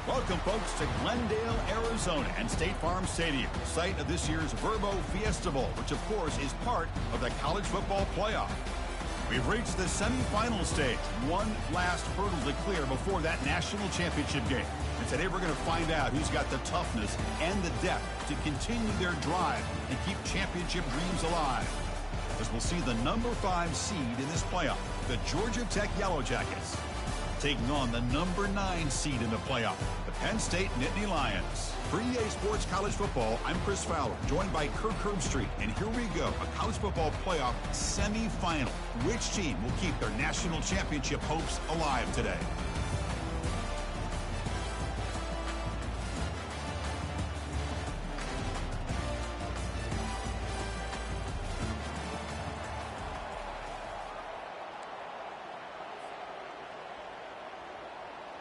Welcome, folks, to Glendale, Arizona and State Farm Stadium, site of this year's Verbo Fiesta Bowl, which, of course, is part of the college football playoff. We've reached the semifinal stage, one last hurdle to clear before that national championship game. And today we're going to find out who's got the toughness and the depth to continue their drive and keep championship dreams alive. As we'll see the number 5 seed in this playoff, the Georgia Tech Yellow Jackets, taking on the number 9 seed in the playoff, the Penn State Nittany Lions. For EA Sports College Football, I'm Chris Fowler, joined by Kirk Herbstreit. And here we go, a college football playoff semifinal. Which team will keep their national championship hopes alive today?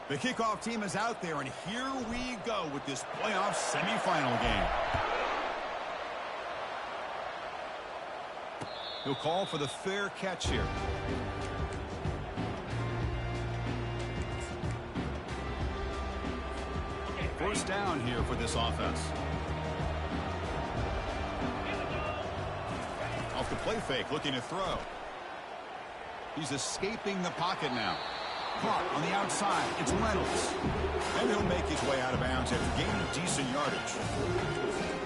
The kickoff team is out there, and here we go with this playoff semifinal game. He'll call for the fair catch here. First down here for this offense. Off the play fake, looking to throw. He's escaping the pocket now. Caught on the outside. It's Reynolds. And he'll make his way out of bounds after gaining decent yardage.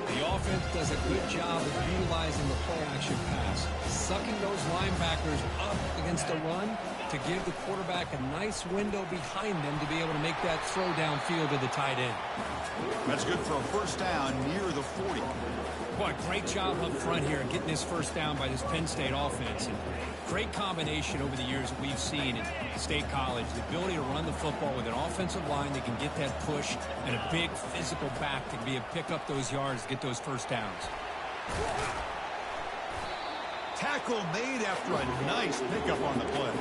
The offense does a good job of utilizing the play-action pass, sucking those linebackers up against the run to give the quarterback a nice window behind them to be able to make that throw downfield to the tight end. That's good for a first down near the 40. What a great job up front here getting this first down by this Penn State offense. And great combination over the years that we've seen in State College. The ability to run the football with an offensive line that can get that push and a big physical back to be able to pick up those yards, get those first downs. Tackle made after a nice pickup on the play.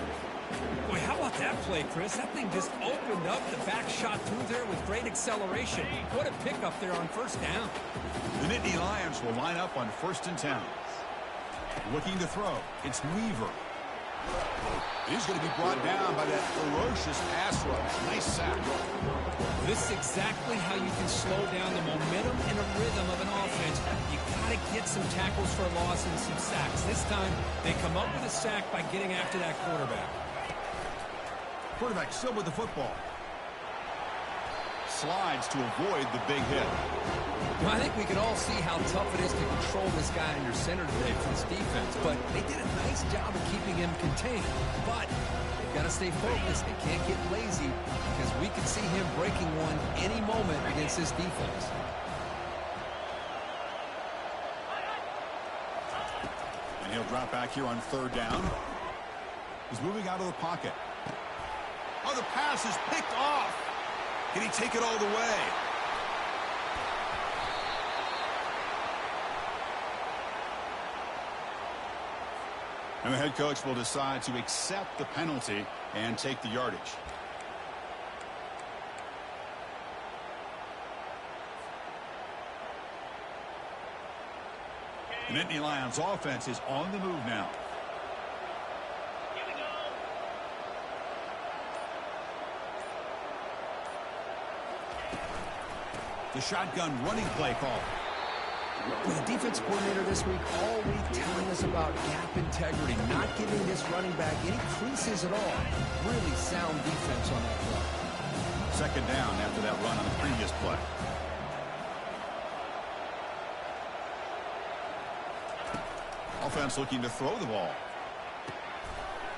Boy, how about that play, Chris? That thing just opened up. The back shot through there with great acceleration. What a pickup there on first down. The Nittany Lions will line up on 1st and 10. Looking to throw. It's Weaver. He's going to be brought down by that ferocious pass rush. Nice sack. This is exactly how you can slow down the momentum and a rhythm of an offense. You got to get some tackles for a loss and some sacks. This time, they come up with a sack by getting after that quarterback. Quarterback still with the football. Slides to avoid the big hit. Well, I think we can all see how tough it is to control this guy under center today for this defense, but they did a nice job of keeping him contained. But they've got to stay focused. They can't get lazy because we could see him breaking one any moment against this defense. And he'll drop back here on 3rd down. He's moving out of the pocket. Oh, the pass is picked off. Can he take it all the way? And the head coach will decide to accept the penalty and take the yardage. The Nittany Lions offense is on the move now. The shotgun running play call. The defense coordinator this week all week telling us about gap integrity, not giving this running back any creases at all. Really sound defense on that play. 2nd down after that run on the previous play. Offense looking to throw the ball.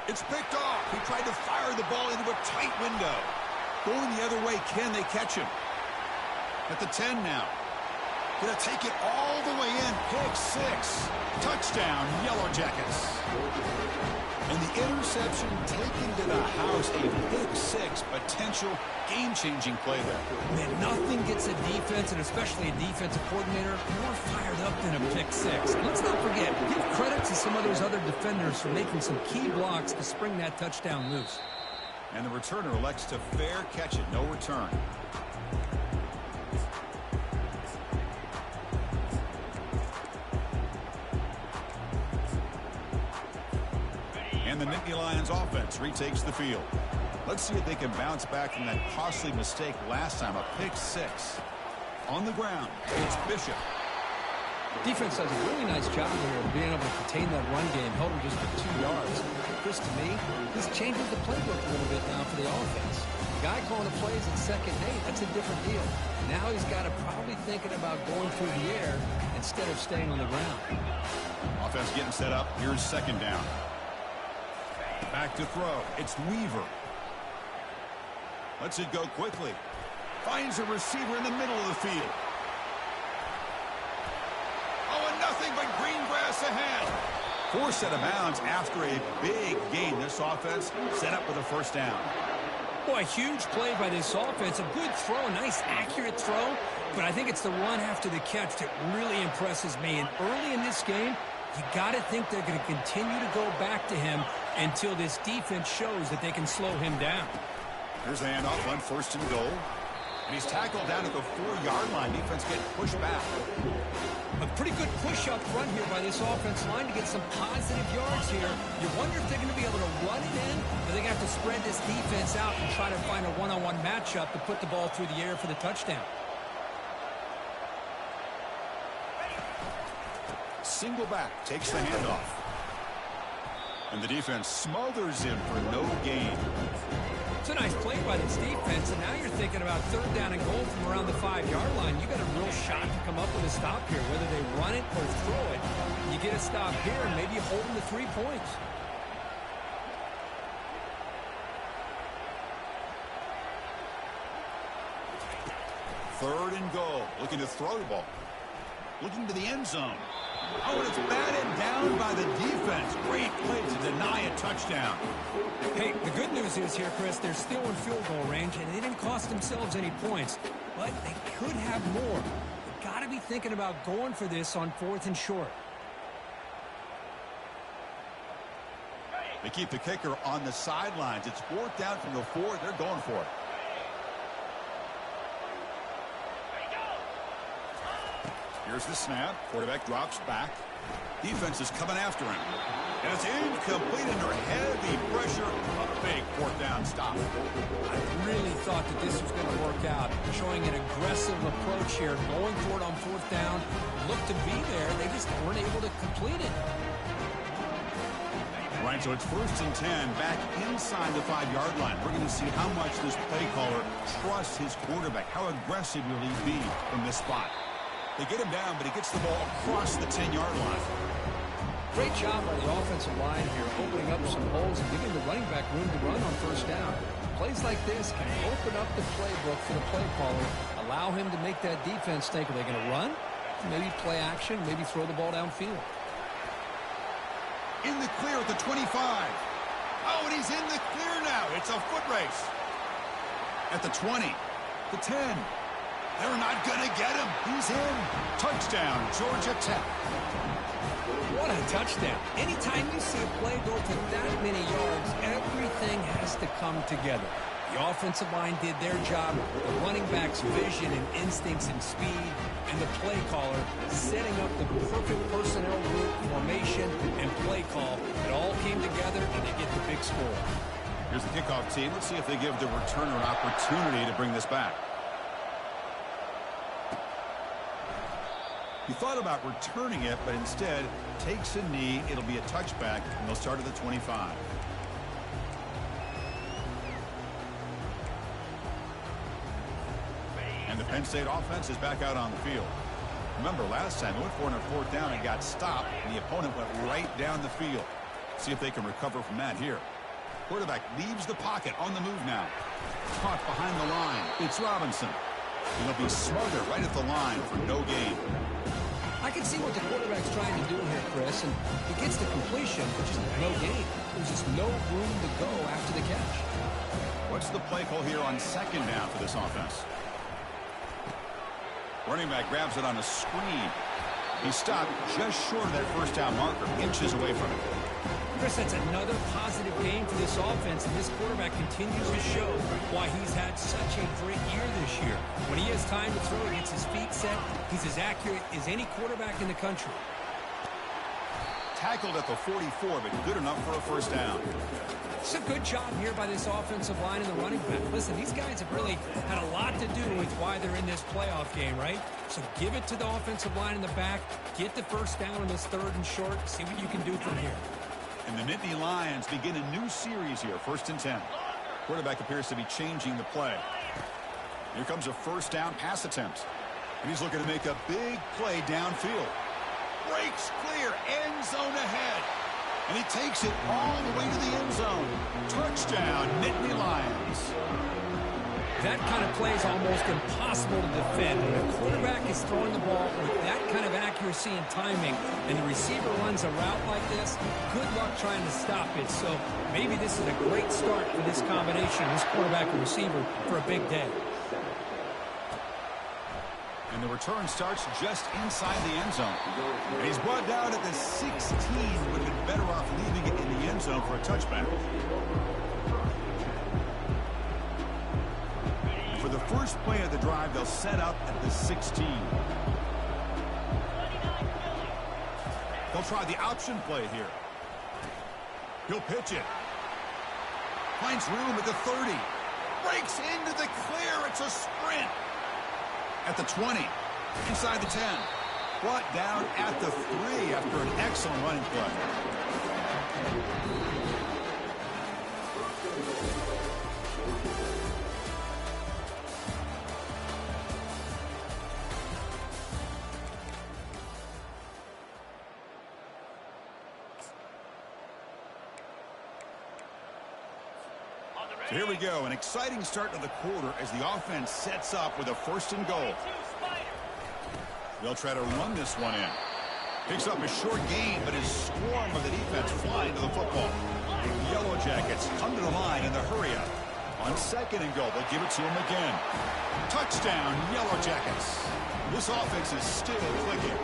It's picked off. He tried to fire the ball into a tight window. Going the other way, can they catch him? At the 10 now. Gonna take it all the way in. Pick 6. Touchdown, Yellow Jackets. And the interception taken to the house. A pick 6 potential game-changing play there. Man, nothing gets a defense, and especially a defensive coordinator, more fired up than a pick 6. And let's not forget, give credit to some of those other defenders for making some key blocks to spring that touchdown loose. And the returner elects to fair catch it. No return. And the Nittany Lions offense retakes the field. Let's see if they can bounce back from that costly mistake last time, a pick 6. On the ground, it's Bishop. Defense does a really nice job here of being able to contain that run game, held him just for 2 yards. Chris, to me, this changes the playbook a little bit now for the offense. The guy calling the plays at second, hey, that's a different deal. Now he's got to probably thinking about going through the air instead of staying on the ground. Offense getting set up. Here's second down. Back to throw. It's Weaver. Lets it go quickly. Finds a receiver in the middle of the field. Oh, and nothing but green grass ahead. Forced out of bounds after a big gain. This offense set up with a first down. Boy, a huge play by this offense. A good throw, a nice accurate throw. But I think it's the run after the catch that really impresses me. And early in this game, you got to think they're going to continue to go back to him until this defense shows that they can slow him down. Here's the handoff on first and goal. And he's tackled down at the 4-yard line. Defense getting pushed back. A pretty good push-up run here by this offense line to get some positive yards here. You wonder if they're going to be able to run it in, or they're going to have to spread this defense out and try to find a one-on-one matchup to put the ball through the air for the touchdown. Single back takes the handoff. And the defense smothers him for no gain. It's a nice play by this defense, and now you're thinking about third down and goal from around the 5-yard line. You got a real shot to come up with a stop here, whether they run it or throw it. You get a stop here, and maybe you hold them to 3 points. Third and goal. Looking to throw the ball. Looking to the end zone. Oh, and it's batted down by the defense. Great play to deny a touchdown. Hey, the good news is here, Chris, they're still in field goal range, and they didn't cost themselves any points. But they could have more. You've got to be thinking about going for this on 4th and short. They keep the kicker on the sidelines. It's 4th down from the 4. They're going for it. Here's the snap. Quarterback drops back. Defense is coming after him. And it's incomplete under heavy pressure. A big 4th down stop. I really thought that this was going to work out. Showing an aggressive approach here. Going for it on 4th down. Looked to be there. They just weren't able to complete it. Right, so it's 1st and 10. Back inside the 5-yard line. We're going to see how much this play caller trusts his quarterback. How aggressive will he be from this spot? They get him down, but he gets the ball across the 10-yard line. Great job by the offensive line here, opening up some holes and giving the running back room to run on 1st down. Plays like this can open up the playbook for the play caller, allow him to make that defense think, are they going to run? Maybe play action, maybe throw the ball downfield. In the clear at the 25. Oh, and he's in the clear now. It's a foot race. At the 20, the 10. They're not going to get him. He's in. Touchdown, Georgia Tech. What a touchdown. Anytime you see a play go for that many yards, everything has to come together. The offensive line did their job, the running back's vision and instincts and speed, and the play caller setting up the perfect personnel group, formation, and play call. It all came together, and they get the big score. Here's the kickoff team. Let's see if they give the returner an opportunity to bring this back. He thought about returning it, but instead takes a knee. It'll be a touchback, and they'll start at the 25. And the Penn State offense is back out on the field. Remember, last time they went for it on 4th down and got stopped, and the opponent went right down the field. See if they can recover from that here. Quarterback leaves the pocket on the move now. Caught behind the line. It's Robinson. He'll be smothered right at the line for no gain. I can see what the quarterback's trying to do here, Chris, and he gets the completion, but just no gain. There's just no room to go after the catch. What's the play call here on 2nd down for this offense? Running back grabs it on a screen. He stopped just short of that 1st down marker, inches away from it. Chris, that's another positive game for this offense, and this quarterback continues to show why he's had such a great year this year. When he has time to throw, he gets his feet set. He's as accurate as any quarterback in the country. tackled at the 44, but good enough for a first down. It's a good job here by this offensive line and the running back. Listen, these guys have really had a lot to do with why they're in this playoff game, right? So give it to the offensive line in the back. Get the first down on this 3rd and short. See what you can do from here. And the Nittany Lions begin a new series here, 1st and 10. Quarterback appears to be changing the play. Here comes a first down pass attempt. And he's looking to make a big play downfield. Breaks clear, end zone ahead. And he takes it all the way to the end zone. Touchdown, Nittany Lions. That kind of play is almost impossible to defend. When a quarterback is throwing the ball with that kind of accuracy and timing, and the receiver runs a route like this, good luck trying to stop it. So maybe this is a great start for this combination, this quarterback and receiver, for a big day. And the return starts just inside the end zone. And he's brought down at the 16. Would have been better off leaving it in the end zone for a touchback. For the first play of the drive, they'll set up at the 16. They'll try the option play here. He'll pitch it. Finds room at the 30. Breaks into the clear. It's a sprint. At the 20, inside the 10, brought down at the 3 after an excellent running play. So here we go, an exciting start to the quarter as the offense sets up with a 1st and goal. They'll try to run this one in. Picks up a short gain, but his swarm of the defense flying to the football. The Yellow Jackets come to the line in the hurry-up. On 2nd and goal, they'll give it to him again. Touchdown, Yellow Jackets. This offense is still clicking.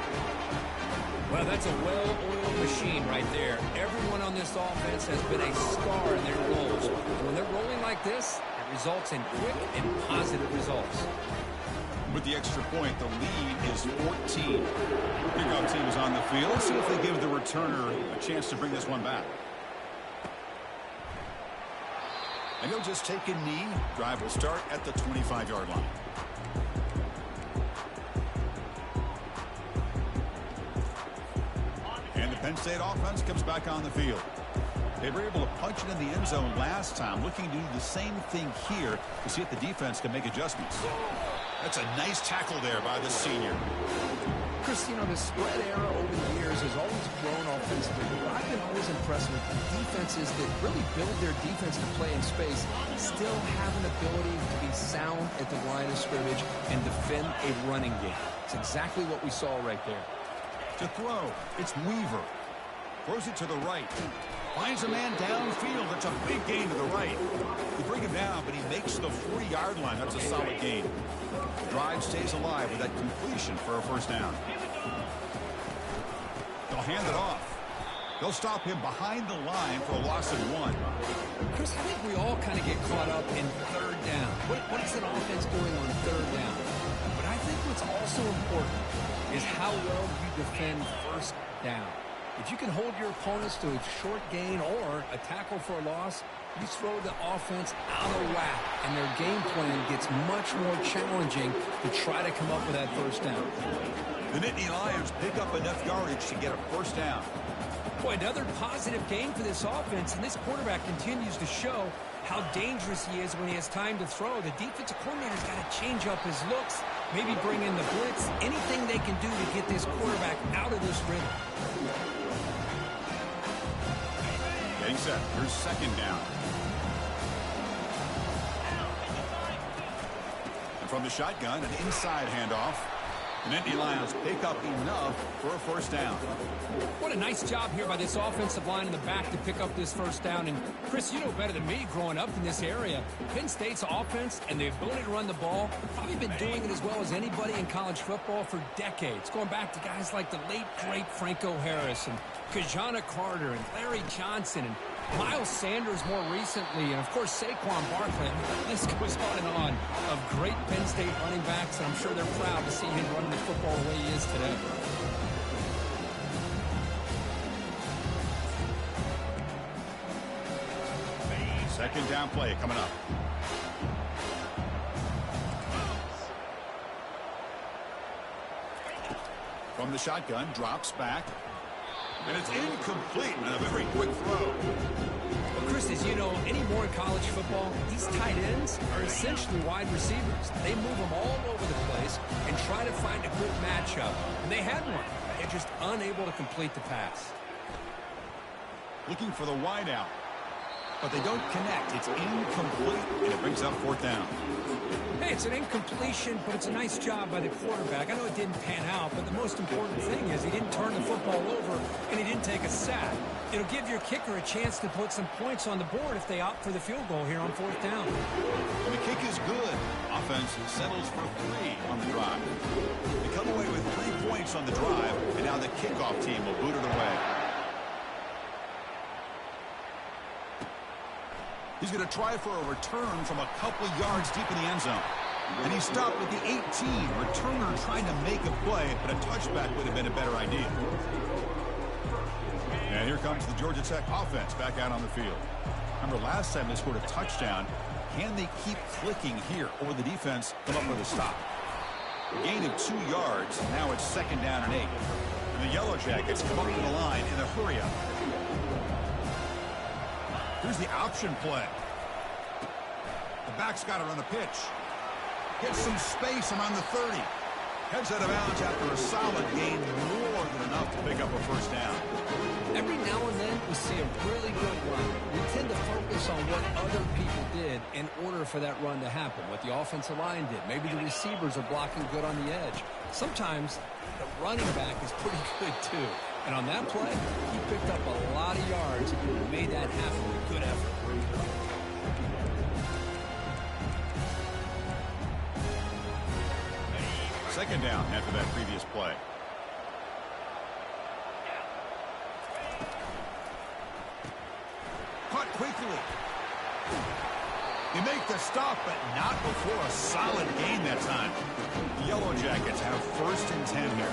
Well, that's a well-oiled machine right there. Everyone on this offense has been a star in their roles. When they're rolling like this, it results in quick and positive results. With the extra point, the lead is 14. Kickoff team is on the field. Let's see if they give the returner a chance to bring this one back. And he'll just take a knee. Drive will start at the 25-yard line. And the Penn State offense comes back on the field. They were able to punch it in the end zone last time, looking to do the same thing here to see if the defense can make adjustments. That's a nice tackle there by the senior. Chris, you know, the spread era over the years has always grown offensively, but I've been always impressed with the defenses that really build their defense to play in space, still have an ability to be sound at the line of scrimmage and defend a running game. It's exactly what we saw right there. To throw, it's Weaver. Throws it to the right. Finds a man downfield. That's a big gain to the right. They bring him down, but he makes the 40-yard line. That's a solid gain. The drive stays alive with that completion for a first down. They'll hand it off. They'll stop him behind the line for a loss of 1. Chris, I think we all kind of get caught up in 3rd down. What is an offense doing on 3rd down? But I think what's also important is how well you defend 1st down. If you can hold your opponents to a short gain or a tackle for a loss, you throw the offense out of whack, and their game plan gets much more challenging to try to come up with that 1st down. The Nittany Lions pick up enough yardage to get a 1st down. Boy, another positive game for this offense, and this quarterback continues to show how dangerous he is when he has time to throw. The defensive coordinator's got to change up his looks, maybe bring in the blitz, anything they can do to get this quarterback out of this rhythm. Getting set. Here's 2nd down. And from the shotgun, an inside handoff. The Nittany Lions pick up enough for a 1st down. What a nice job here by this offensive line in the back to pick up this 1st down. And, Chris, you know better than me growing up in this area. Penn State's offense and the ability to run the ball, probably been doing it as well as anybody in college football for decades. Going back to guys like the late, great Franco Harris and Kajana Carter and Larry Johnson and Miles Sanders more recently, and of course Saquon Barkley. This goes on of great Penn State running backs, and I'm sure they're proud to see him running the football the way he is today. Second down play coming up. From the shotgun, drops back. And it's incomplete on a very quick throw. Well, Chris, as you know, anymore in college football, these tight ends are essentially wide receivers. They move them all over the place and try to find a good matchup. And they had one. They're just unable to complete the pass. Looking for the wide out. But they don't connect. It's incomplete, and it brings up fourth down. Hey, it's an incompletion, but it's a nice job by the quarterback. I know it didn't pan out, but the most important thing is he didn't turn the football over, and he didn't take a sack. It'll give your kicker a chance to put some points on the board if they opt for the field goal here on fourth down. And the kick is good. Offense settles for 3 on the drive. They come away with 3 points on the drive, and now the kickoff team will boot it away. He's going to try for a return from a couple yards deep in the end zone. And he stopped at the 18. Returner trying to make a play, but a touchback would have been a better idea. And here comes the Georgia Tech offense back out on the field. Remember, last time they scored a touchdown. Can they keep clicking here, or will the defense come up with a stop? A gain of 2 yards. Now it's second down and 8. And the Yellow Jackets come up to the line in a hurry-up. Here's the option play. The back's got to run a pitch. Gets some space around the 30. Heads out of bounds after a solid gain, more than enough to pick up a first down. Every now and then we see a really good run. We tend to focus on what other people did in order for that run to happen, what the offensive line did. Maybe the receivers are blocking good on the edge. Sometimes the running back is pretty good too. And on that play, he picked up a lot of yards and made that happen with good effort. Second down after that previous play. Caught quickly. They make the stop, but not before a solid gain that time. The Yellow Jackets have first and 10 here.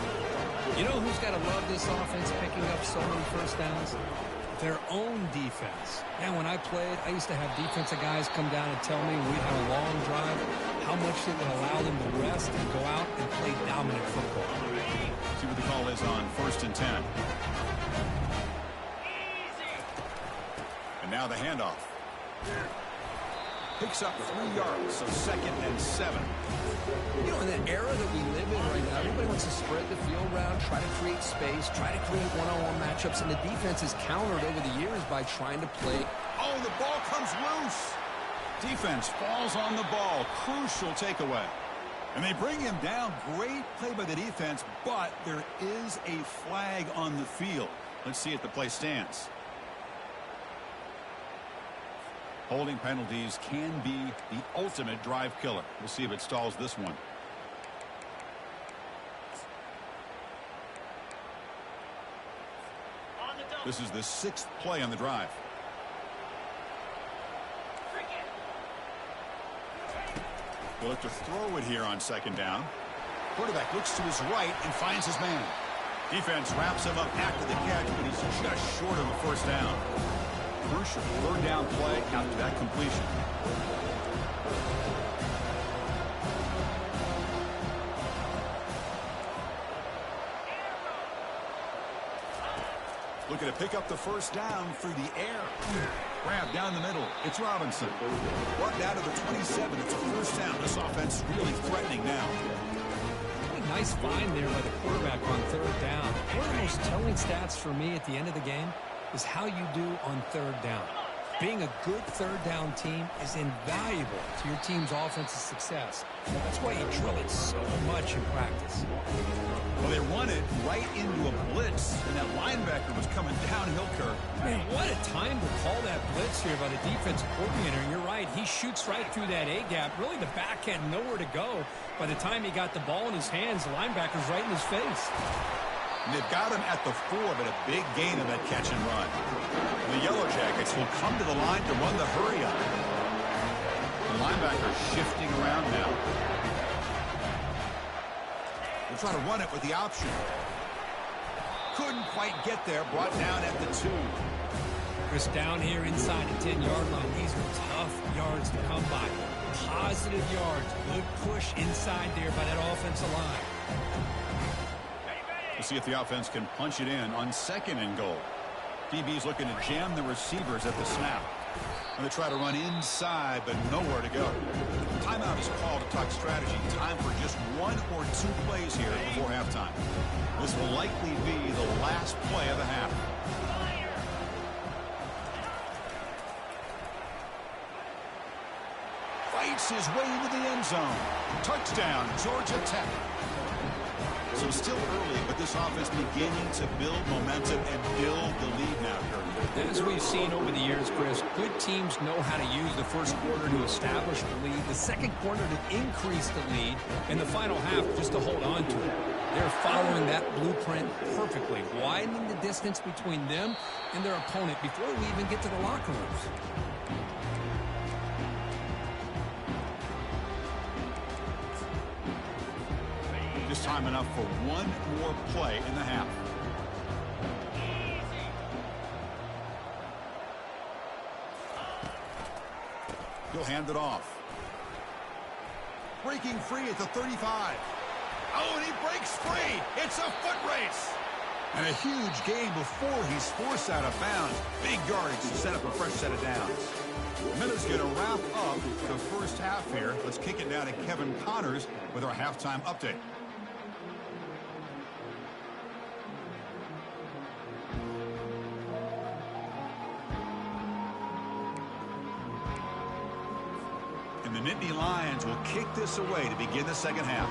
You know who's got to love this offense picking up so many first downs? Their own defense. And when I played, I used to have defensive guys come down and tell me we'd have a long drive, how much it would allow them to rest and go out and play dominant football. See what the call is on first and 10. And now the handoff. Picks up 3 yards, so second and 7. You know, in the era that we live in right now, everybody wants to spread the field around, try to create space, try to create one-on-one matchups, and the defense is countered over the years by trying to play. Oh, the ball comes loose. Defense falls on the ball. Crucial takeaway. And they bring him down. Great play by the defense, but there is a flag on the field. Let's see if the play stands. Holding penalties can be the ultimate drive killer. We'll see if it stalls this one. This is the 6th play on the drive. We'll look to throw it here on second down. Quarterback looks to his right and finds his man. Defense wraps him up after the catch, but he's just short of a first down. Crucial third down play after that completion. Looking to pick up the first down through the air. Grab down the middle. It's Robinson. Brought down to the 27. It's a first down. This offense really threatening now. What a nice find there by the quarterback on third down. One of the most telling stats for me at the end of the game is how you do on third down. Being a good third down team is invaluable to your team's offensive success. That's why you drill it so much in practice. Well, they run it right into a blitz, and that linebacker was coming downhill, Kirk. Man, what a time to call that blitz here by the defensive coordinator. And you're right, he shoots right through that A-gap. Really, the back had nowhere to go. By the time he got the ball in his hands, the linebacker's right in his face. And they've got him at the 4, but a big gain of that catch and run. And the Yellow Jackets will come to the line to run the hurry-up. The linebacker shifting around now. They'll try to run it with the option. Couldn't quite get there. Brought down at the 2. Chris, down here inside the 10-yard line, these are tough yards to come by. Positive yards, good push inside there by that offensive line. We'll see if the offense can punch it in on 2nd and goal. DB's looking to jam the receivers at the snap. And they try to run inside, but nowhere to go. Timeout is called to talk strategy. Time for just 1 or 2 plays here before halftime. This will likely be the last play of the half. Fights his way into the end zone. Touchdown, Georgia Tech. So still early, but this offense beginning to build momentum and build the lead now, Kirk. As we've seen over the years, Chris, good teams know how to use the first quarter to establish the lead, the second quarter to increase the lead, and the final half just to hold on to it. They're following that blueprint perfectly, widening the distance between them and their opponent before we even get to the locker rooms. Just time enough for 1 more play in the half. He'll hand it off. Breaking free at the 35. Oh, and he breaks free. It's a foot race. And a huge gain before he's forced out of bounds. Big yardage to set up a fresh set of downs. Minute's going to wrap up the first half here. Let's kick it down to Kevin Connors with our halftime update. And the Nittany Lions will kick this away to begin the second half.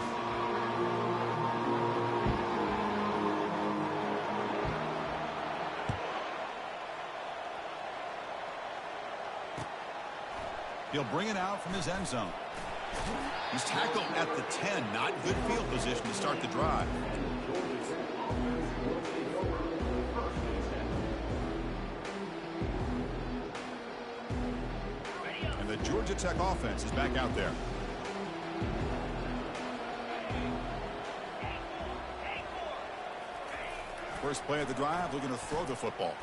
He'll bring it out from his end zone. He's tackled at the 10. Not good field position to start the drive. And the Georgia Tech offense is back out there. First play of the drive, looking to throw the football.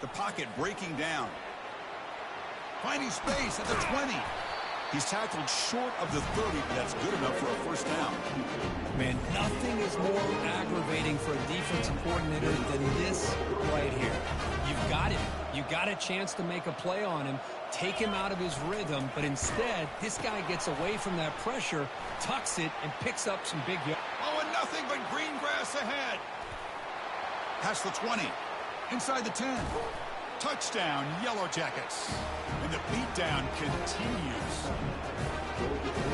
The pocket breaking down. Finding space at the 20. He's tackled short of the 30, but that's good enough for a first down. Man, nothing is more aggravating for a defensive coordinator than this right here. You've got him. You got a chance to make a play on him, take him out of his rhythm, but instead, this guy gets away from that pressure, tucks it, and picks up some big yards. Oh, and nothing but green grass ahead. Past the 20. Inside the 10. Touchdown, Yellow Jackets. And the beatdown continues.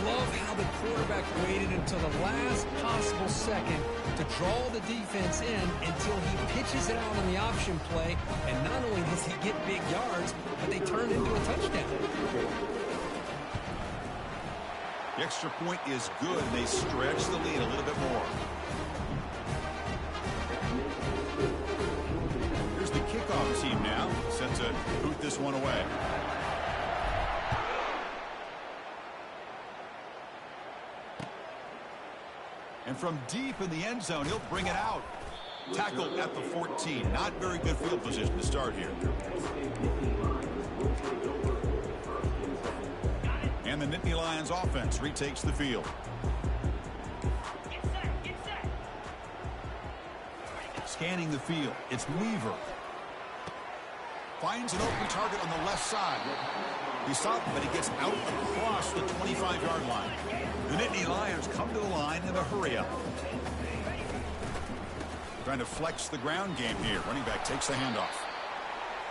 Love how the quarterback waited until the last possible second to draw the defense in until he pitches it out on the option play. And not only does he get big yards, but they turn into a touchdown. The extra point is good, and they stretch the lead a little bit more. Here's the kickoff team now, set to boot this one away. And from deep in the end zone, he'll bring it out. Tackled at the 14. Not very good field position to start here. And the Nittany Lions offense retakes the field. Scanning the field. It's Weaver. Finds an open target on the left side. He's stopped, but he gets out across the 25-yard line. The Nittany Lions come to the line in a hurry-up. Trying to flex the ground game here. Running back takes the handoff.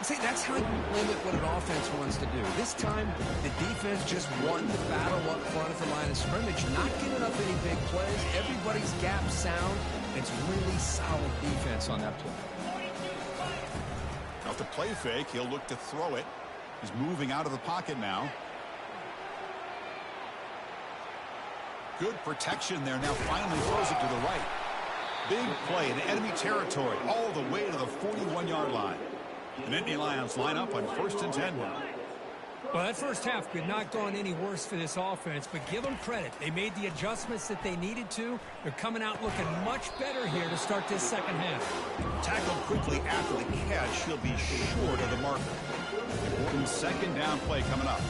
See, that's how you limit what an offense wants to do. This time, the defense just won the battle up front at the line of scrimmage, not giving up any big plays. Everybody's gap sound. It's really solid defense on that play. Off the play fake, he'll look to throw it. He's moving out of the pocket now. Good protection there. Now finally throws it to the right. Big play in enemy territory all the way to the 41-yard line. The Nittany Lions line up on 1st and 10 now. Well, that first half could not gone any worse for this offense, but give them credit. They made the adjustments that they needed to. They're coming out looking much better here to start this second half. Tackled quickly after the catch. He'll be short of the marker. Important second down play coming up.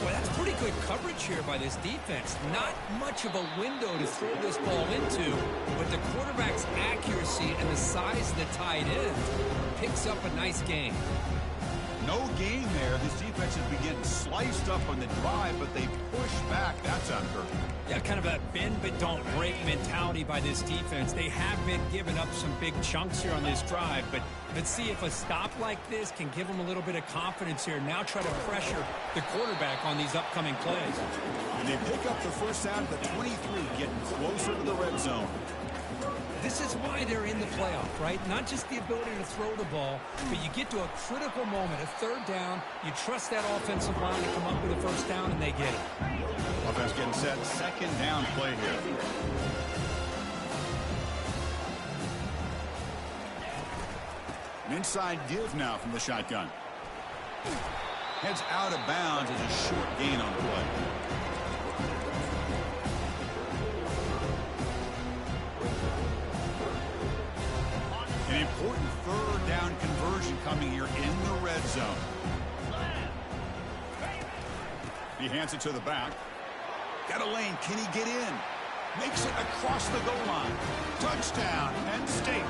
Boy, that's pretty good coverage here by this defense. Not much of a window to throw this ball into, but the quarterback's accuracy and the size of the tight end picks up a nice gain. No gain there. This defense has been getting sliced up on the drive, but they push back. That's unheard. Yeah, kind of a bend but don't break mentality by this defense. They have been giving up some big chunks here on this drive, but let's see if a stop like this can give them a little bit of confidence here. Now try to pressure the quarterback on these upcoming plays. And they pick up the first down at the 23, getting closer to the red zone. This is why they're in the playoff, right? Not just the ability to throw the ball, but you get to a critical moment, a third down, you trust that offensive line to come up with a first down, and they get it. Offense getting set, second down play here. An inside give now from the shotgun. Heads out of bounds as a short gain on the play. An important third down conversion coming here in the red zone. He hands it to the back. Got a lane. Can he get in? Makes it across the goal line. Touchdown, Penn State.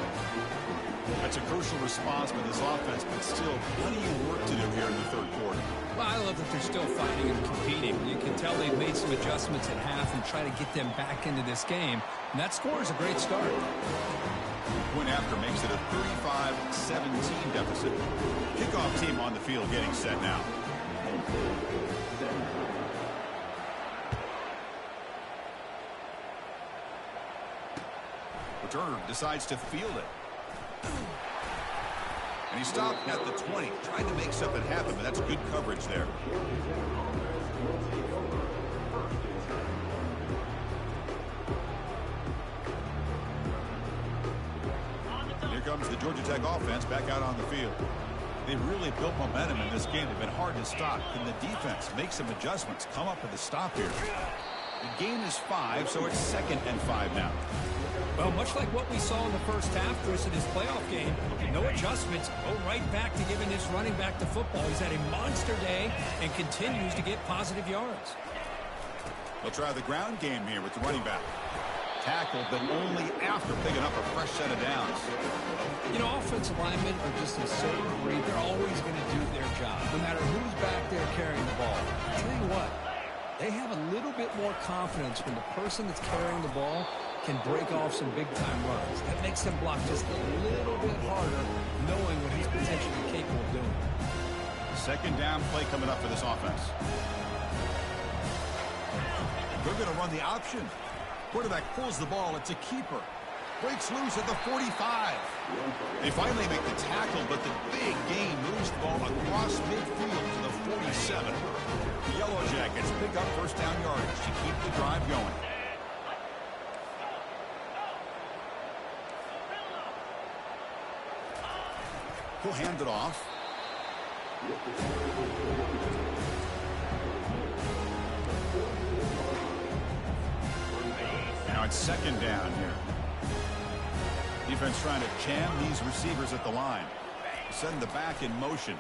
That's a crucial response by this offense, but still plenty of work to do here in the third quarter. Well, I love that they're still fighting and competing. You can tell they've made some adjustments at half and try to get them back into this game. And that score is a great start. Point after makes it a 35-17 deficit. Kickoff team on the field getting set now. Returner decides to field it. And he stopped at the 20, trying to make something happen, but that's good coverage there. Here comes the Georgia Tech offense back out on the field. They've really built momentum in this game. They've been hard to stop. Can the defense make some adjustments, come up with a stop here? The game is 5, so it's 2nd and 5 now. Well, much like what we saw in the first half, Chris, in his playoff game, no adjustments, go right back to giving this running back the football. He's had a monster day and continues to get positive yards. They'll try the ground game here with the running back. Tackled, but only after picking up a fresh set of downs. You know, offensive linemen are just a certain breed. They're always going to do their job, no matter who's back there carrying the ball. I'll tell you what, they have a little bit more confidence when the person that's carrying the ball can break off some big-time runs. That makes them block just a little bit harder, knowing what he's potentially capable of doing. Second down play coming up for this offense. They're going to run the option. Quarterback pulls the ball. It's a keeper. Breaks loose at the 45. They finally make the tackle, but the big gain moves the ball across midfield to the 47. The Yellow Jackets pick up first down yardage to keep the drive going. He'll hand it off. Now it's second down here. Defense trying to jam these receivers at the line. Send the back in motion.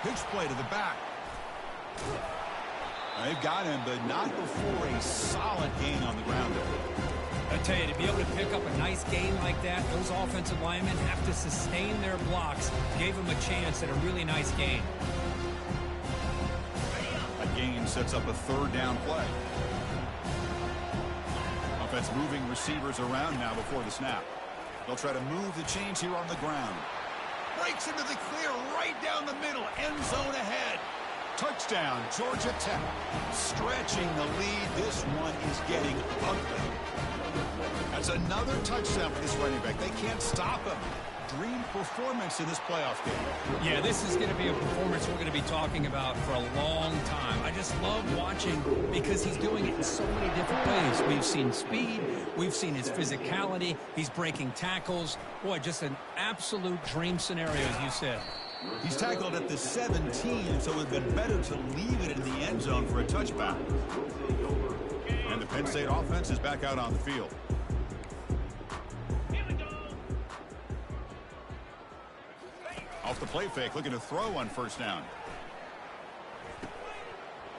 Pitch play to the back. They've got him, but not before a solid gain on the ground there. I tell you, to be able to pick up a nice gain like that, those offensive linemen have to sustain their blocks. Gave them a chance at a really nice gain. A gain sets up a third down play. Offense moving receivers around now before the snap. They'll try to move the chains here on the ground. Breaks into the clear right down the middle. End zone ahead. Touchdown, Georgia Tech. Stretching the lead. This one is getting ugly. That's another touchdown for this running back. They can't stop him. Dream performance in this playoff game. Yeah, this is going to be a performance we're going to be talking about for a long time. I just love watching because he's doing it in so many different ways. We've seen speed. We've seen his physicality. He's breaking tackles. Boy, just an absolute dream scenario, as you said. He's tackled at the 17, so it would have been better to leave it in the end zone for a touchback. And the Penn State offense is back out on the field. Off the play fake, looking to throw on first down.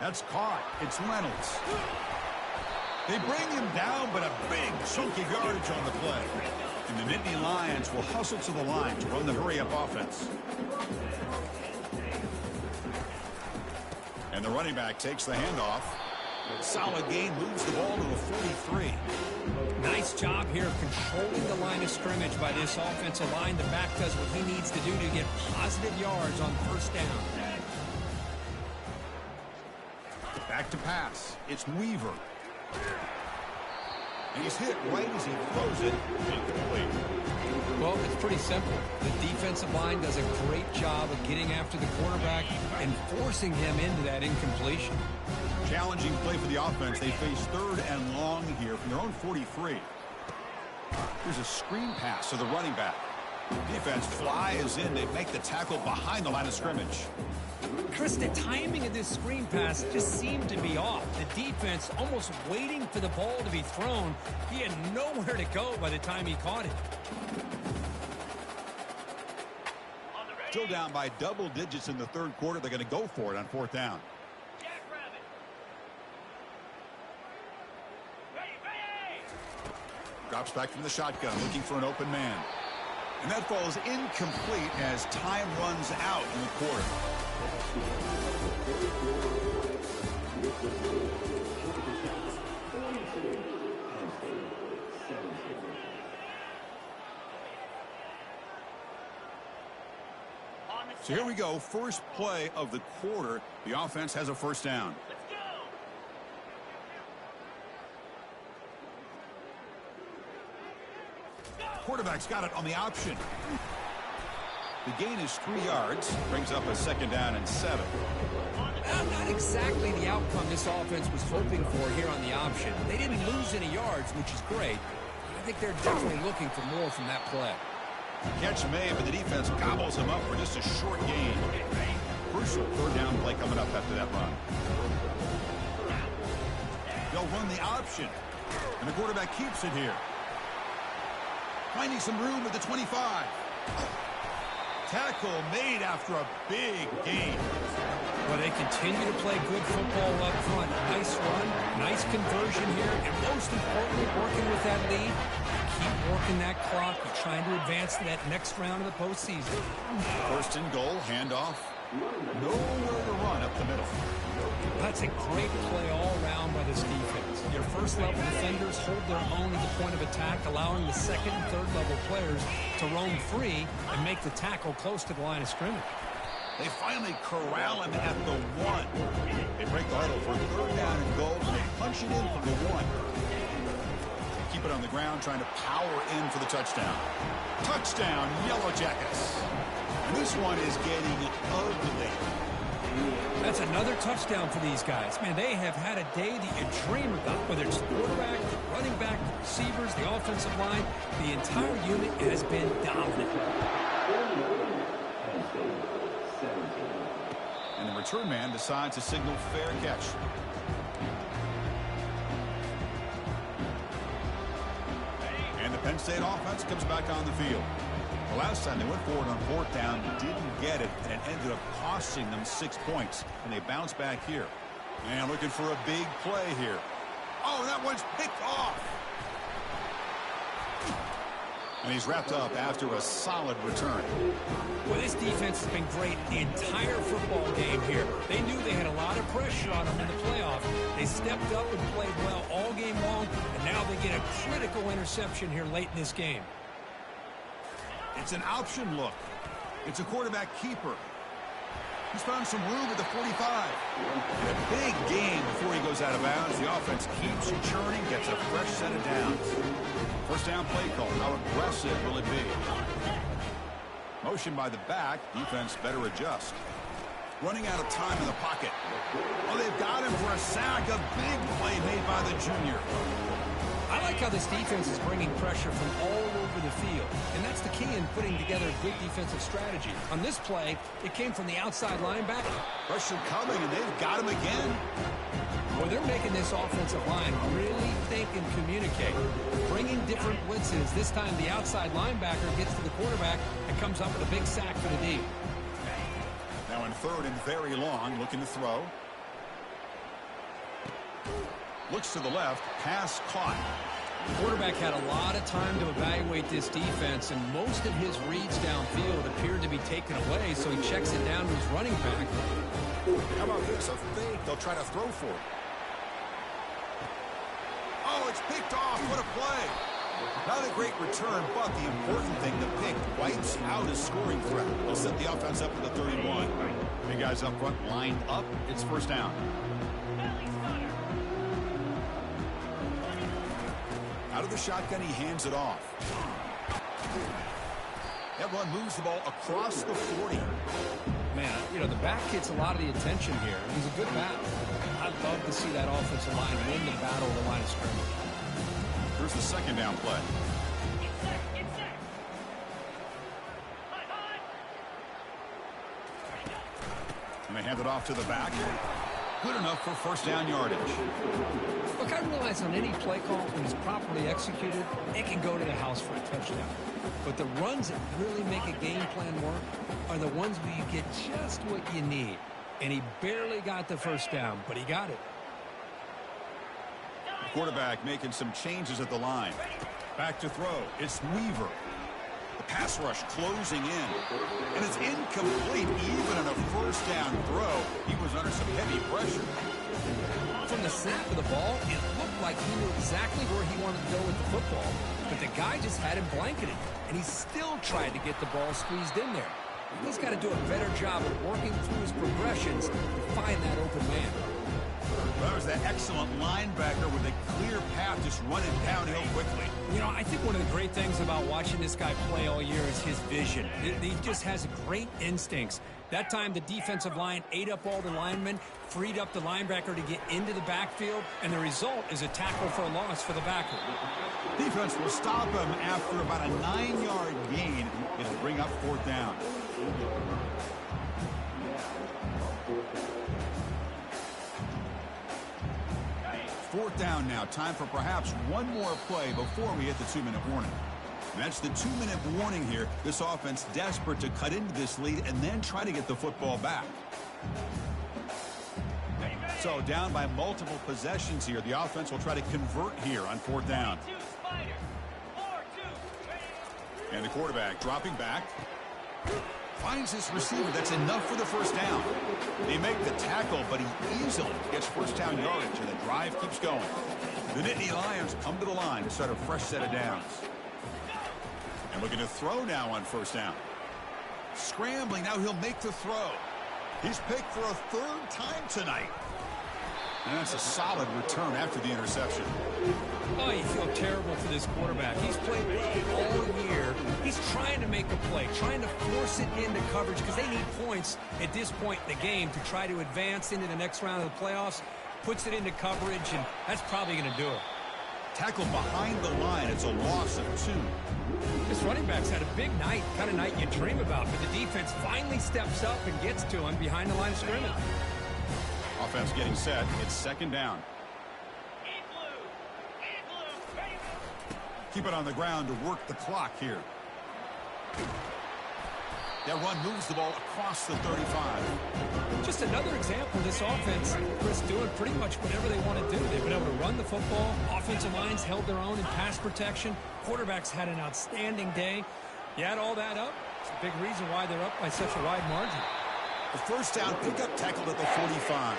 That's caught. It's Reynolds. They bring him down, but a big chunk of yardage on the play. And the Nittany Lions will hustle to the line to run the hurry-up offense. And the running back takes the handoff. Solid gain, moves the ball to the 43. Nice job here of controlling the line of scrimmage by this offensive line. The back does what he needs to do to get positive yards on first down. Back to pass. It's Weaver. And he's hit right as he throws it. Incomplete. Well, it's pretty simple. The defensive line does a great job of getting after the quarterback and forcing him into that incompletion. Challenging play for the offense. They face 3rd and long here from their own 43. Here's a screen pass to the running back. Defense flies in. They make the tackle behind the line of scrimmage. Chris, the timing of this screen pass just seemed to be off. The defense almost waiting for the ball to be thrown. He had nowhere to go by the time he caught it. Still down by double digits in the 3rd quarter. They're going to go for it on 4th down. Drops back from the shotgun, looking for an open man. And that falls incomplete as time runs out in the quarter. So here we go, first play of the quarter. The offense has a first down. Quarterback's got it on the option. The gain is 3 yards. Brings up a 2nd down and 7. Well, not exactly the outcome this offense was hoping for here on the option. They didn't lose any yards, which is great. I think they're definitely looking for more from that play. Catch made, but the defense gobbles him up for just a short gain. Crucial 3rd down play coming up after that run. They'll run the option. And the quarterback keeps it here. Finding some room at the 25. Tackle made after a big gain. Well, they continue to play good football up front. Nice run, nice conversion here, and most importantly, working with that lead. Keep working that clock. You're trying to advance to that next round of the postseason. 1st and goal, handoff. Nowhere to run up the middle. That's a great play all around by this defense. Your first-level defenders hold their own at the point of attack, allowing the 2nd and 3rd level players to roam free and make the tackle close to the line of scrimmage. They finally corral him at the 1. They break the huddle for 3rd down and goal, and they punch it in from the 1. Keep it on the ground, trying to power in for the touchdown. Touchdown, Yellow Jackets. And this one is getting ugly. That's another touchdown for these guys. Man, they have had a day that you dream about, whether it's the quarterback, the running back, the receivers, the offensive line. The entire unit has been dominant. And the return man decides to signal fair catch. And the Penn State offense comes back on the field. The last time they went forward on 4th down, didn't get it, and it ended up costing them 6 points. And they bounce back here. And looking for a big play here. Oh, that one's picked off. And he's wrapped up after a solid return. Well, this defense has been great the entire football game here. They knew they had a lot of pressure on them in the playoff. They stepped up and played well all game long, and now they get a critical interception here late in this game. It's an option look. It's a quarterback keeper. He's found some room at the 45. And a big gain before he goes out of bounds. The offense keeps churning, gets a fresh set of downs. First down play call. How aggressive will it be? Motion by the back. Defense better adjust. Running out of time in the pocket. Oh, they've got him for a sack. A big play made by the junior. I like how this defense is bringing pressure from all over over the field. And that's the key in putting together a good defensive strategy. On this play, it came from the outside linebacker. Pressure coming, and they've got him again. Well, they're making this offensive line really think and communicate. Bringing different blitzes. This time the outside linebacker gets to the quarterback and comes up with a big sack for the D. Now in third and very long, looking to throw. Looks to the left, pass caught. The quarterback had a lot of time to evaluate this defense, and most of his reads downfield appeared to be taken away, so he checks it down to his running back. How about this? A fake. They'll try to throw for it. Oh, it's picked off. What a play. Not a great return, but the important thing, the pick wipes out a scoring threat. They'll set the offense up at the 31. Big guys up front lined up. It's first down. Out of the shotgun, he hands it off. That run moves the ball across the 40. Man, you know, the back gets a lot of the attention here. He's a good back. I'd love to see that offensive line win the battle of the line of scrimmage. Here's the second down play. And they hand it off to the back. Good enough for first down yardage. Look, I realize on any play call, when it's properly executed, it can go to the house for a touchdown. But the runs that really make a game plan work are the ones where you get just what you need. And he barely got the first down, but he got it. The quarterback making some changes at the line. Back to throw. It's Weaver. The pass rush closing in. And it's incomplete even on a first down throw. He was under some heavy pressure. From the snap of the ball, it looked like he knew exactly where he wanted to go with the football. But the guy just had him blanketed. And he still tried to get the ball squeezed in there. He's got to do a better job of working through his progressions to find that open man. Well, there's that excellent linebacker with a clear path just running downhill quickly. You know, I think one of the great things about watching this guy play all year is his vision. He just has great instincts. That time, the defensive line ate up all the linemen, freed up the linebacker to get into the backfield, and the result is a tackle for a loss for the backer. Defense will stop him after about a 9-yard gain. It'll bring up fourth down. Fourth down now. Time for perhaps one more play before we hit the 2-minute warning. And that's the 2-minute warning here. This offense desperate to cut into this lead and then try to get the football back. So down by multiple possessions here. The offense will try to convert here on fourth down. And the quarterback dropping back. Finds his receiver. That's enough for the first down. They make the tackle, but he easily gets first down yardage, and the drive keeps going. The Nittany Lions come to the line to start a fresh set of downs. And looking to throw now on first down. Scrambling. Now he'll make the throw. He's picked for a third time tonight. And that's a solid return after the interception. Oh, you feel terrible for this quarterback. He's played well all year. He's trying to make a play, trying to force it into coverage because they need points at this point in the game to try to advance into the next round of the playoffs. Puts it into coverage, and that's probably going to do it. Tackle behind the line. It's a loss of 2. This running back's had a big night, kind of night you dream about, but the defense finally steps up and gets to him behind the line of scrimmage. Offense getting set. It's second down. Keep it on the ground to work the clock here. That run moves the ball across the 35. Just another example of this offense, Chris, doing pretty much whatever they want to do. They've been able to run the football. Offensive lines held their own in pass protection. Quarterbacks had an outstanding day. You add all that up, it's a big reason why they're up by such a wide margin. The first down pickup tackled at the 45.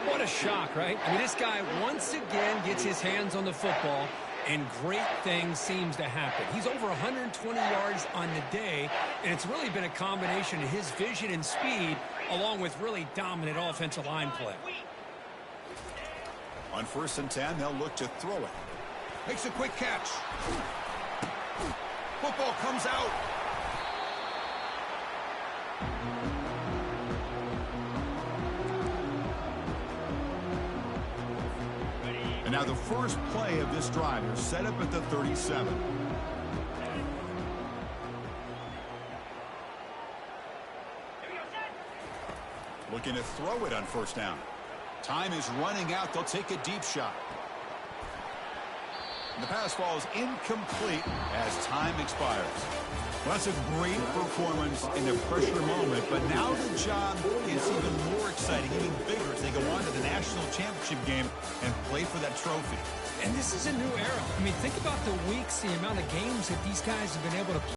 What a shock, right? I mean, this guy once again gets his hands on the football, and great things seems to happen. He's over 120 yards on the day, and it's really been a combination of his vision and speed, along with really dominant offensive line play. On 1st and 10, they'll look to throw it. Makes a quick catch. Football comes out. And now the first play of this drive is set up at the 37. Looking to throw it on first down. Time is running out. They'll take a deep shot. The pass falls incomplete as time expires. Well, that's a great performance in a pressure moment, but now the job gets even more exciting, even bigger as they go on to the national championship game and play for that trophy. And this is a new era. I mean, think about the weeks, the amount of games that these guys have been able to play.